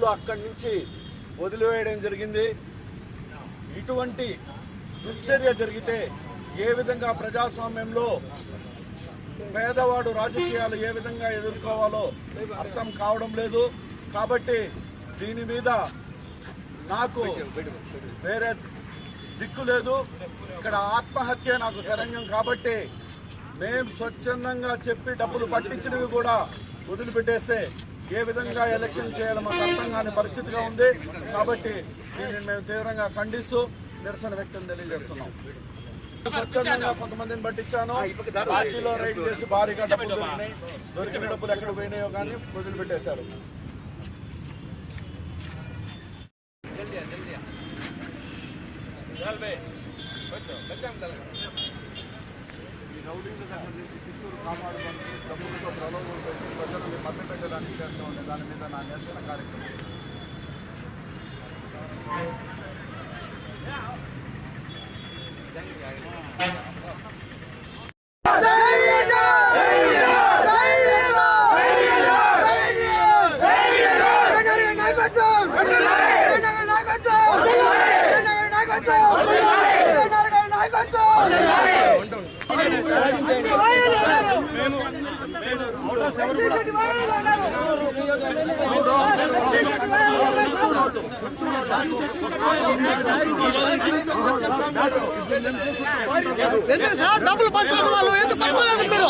అప్పుడు అక్కడి నుంచి వదిలివేయడం జరిగింది. ఇటువంటి దుశ్చర్య జరిగితే ఏ విధంగా ప్రజాస్వామ్యంలో పేదవాడు రాజకీయాలు ఏ విధంగా ఎదుర్కోవాలో అర్థం కావడం లేదు. కాబట్టి దీని మీద నాకు వేరే దిక్కు లేదు. ఇక్కడ ఆత్మహత్య నాకు శరణ్యం. కాబట్టి మేము స్వచ్ఛందంగా చెప్పి డబ్బులు పట్టించినవి కూడా వదిలిపెట్టేస్తే ఏ విధంగా ఎలక్షన్ చేయాలో మాకు అర్థం కాని పరిస్థితిగా ఉంది. కాబట్టి దీనిని మేము తీవ్రంగా ఖండిస్తూ నిరసన వ్యక్తం తెలియజేస్తున్నాం. స్వచ్ఛందంగా కొంతమందిని పట్టించాను. పార్టీలో రైడ్ చేసి భారీగా డబ్బులు దొరికినాయి. దొరికిన డబ్బులు ఎక్కడ పోయినాయో కానీ వదిలిపెట్టేశారు. ఈ రౌడీల దగ్గర నుంచి చిత్తూరు కాపాడుకొని డబ్బులతో ప్రలోభం పెట్టి ప్రజలను మభ్యపెట్టడానికి చేస్తూ ఉండే దాని మీద నా నిరసన కార్యక్రమం. డబ్బులు పంచారు వాళ్ళు ఎందుకు పట్టుకోలేదు మీరు?